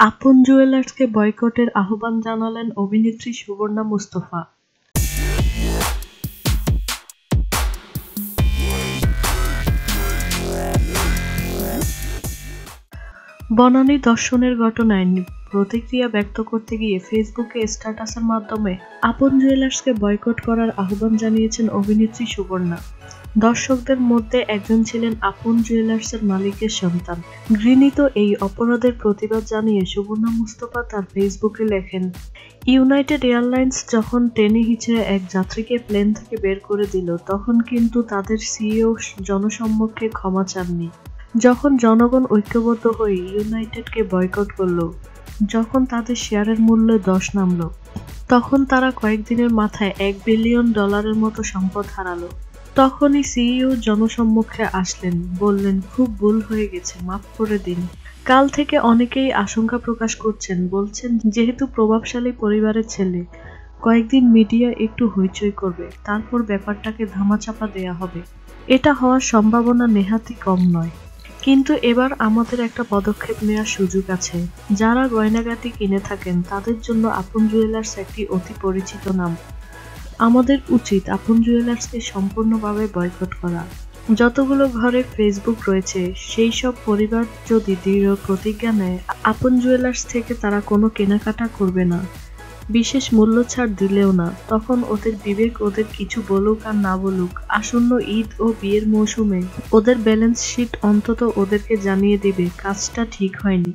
আপন জুয়েলার্সকে বয়কটের আহ্বান জানালেন অভিনেত্রী সুবর্ণা মুস্তফা। বনানী ধর্ষণের ঘটনায় প্রতিক্রিয়া ব্যক্ত করতে গিয়ে ফেসবুকে স্ট্যাটাসের মাধ্যমে আপন জুয়েলার্সকে বয়কট করার আহ্বান জানিয়েছেন অভিনেত্রী সুবর্ণা। দর্শকদের মধ্যে একজন ছিলেন আপন জুয়েলার্সের মালিকের সন্তান। ঘৃণিত এই অপরাধের প্রতিবাদ জানিয়ে সুবর্ণা মুস্তফা তার ফেসবুকে লেখেন, ইউনাইটেড এয়ারলাইন্স যখন টেনে হিচড়ে এক যাত্রীকে প্লেন থেকে বের করে দিল, তখন কিন্তু তাদের সিইও জনসম্মুখে ক্ষমা চাননি। যখন জনগণ ঐক্যবদ্ধ হয়ে ইউনাইটেডকে বয়কট করলো, যখন তাদের শেয়ারের মূল্য 10 নামলো, তখন তারা কয়েকদিনের মাথায় $1 বিলিয়ন মতো সম্পদ হারালো। তখনই সিইও জনসম্মুখে আসলেন, বললেন, খুব ভুল হয়ে গেছে, মাফ করে দিন। কাল থেকে অনেকেই আশঙ্কা প্রকাশ করছেন, বলছেন যেহেতু প্রভাবশালী পরিবারের ছেলে, কয়েকদিন মিডিয়া একটু হইচই করবে, তারপর ব্যাপারটাকে ধামাচাপা দেয়া হবে। এটা হওয়ার সম্ভাবনা নেহাতই কম নয়। কিন্তু এবার আমাদের একটা পদক্ষেপ নেওয়ার সুযোগ আছে। যারা গয়নাগাটি কিনে থাকেন তাদের জন্য আপন জুয়েলার্স একটি অতি পরিচিত নাম। আমাদের উচিত আপন জুয়েলার্সকে সম্পূর্ণভাবে বয়কট করা। যতগুলো ঘরে ফেসবুক রয়েছে, সেই সব পরিবার যদি দৃঢ় প্রতিজ্ঞা নেয় আপন জুয়েলার্স থেকে তারা কোনো কেনাকাটা করবে না, বিশেষ মূল্য ছাড় দিলেও না, তখন ওদের বিবেক ওদের কিছু বলুক আর না বলুক, আসন্ন ঈদ ও বিয়ের মৌসুমে ওদের ব্যালেন্স শিট অন্তত ওদেরকে জানিয়ে দিবে কাজটা ঠিক হয়নি।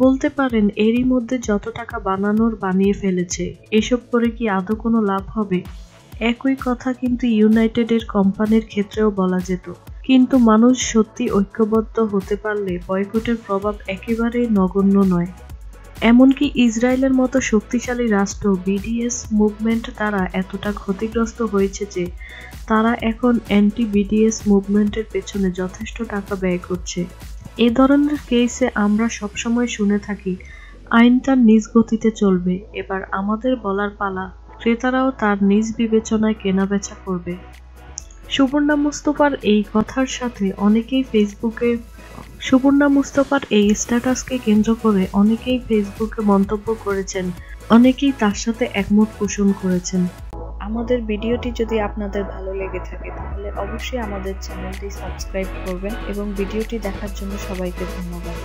বলতে পারেন এরই মধ্যে যত টাকা বানানোর বানিয়ে ফেলেছে, এসব করে কি আদৌ কোনো লাভ হবে? একই কথা কিন্তু ইউনাইটেডের কোম্পানির ক্ষেত্রেও বলা যেত। কিন্তু মানুষ সত্যি ঐক্যবদ্ধ হতে পারলে বয়কটের প্রভাব একেবারেই নগণ্য নয়। এমনকি ইসরায়েলের মতো শক্তিশালী রাষ্ট্র বিডিএস মুভমেন্ট দ্বারা এতটা ক্ষতিগ্রস্ত হয়েছে যে তারা এখন অ্যান্টি বিডিএস মুভমেন্টের পেছনে যথেষ্ট টাকা ব্যয় করছে। এ ধরনের কেসে আমরা সবসময় শুনে থাকি আইন তার নিজ গতিতে চলবে। এবার আমাদের বলার পালা, ক্রেতারাও তার নিজ বিবেচনায় কেনাবেচা করবে। সুবর্ণা মুস্তফার এই কথার সাথে অনেকেই সুবর্ণা মুস্তফার এই স্ট্যাটাসকে কেন্দ্র করে অনেকেই ফেসবুকে মন্তব্য করেছেন, অনেকেই তার সাথে একমত পোষণ করেছেন। আমাদের ভিডিওটি যদি আপনাদের ভালো লেগে থাকে তাহলে অবশ্যই আমাদের চ্যানেলটি সাবস্ক্রাইব করবেন এবং ভিডিওটি দেখার জন্য সবাইকে ধন্যবাদ।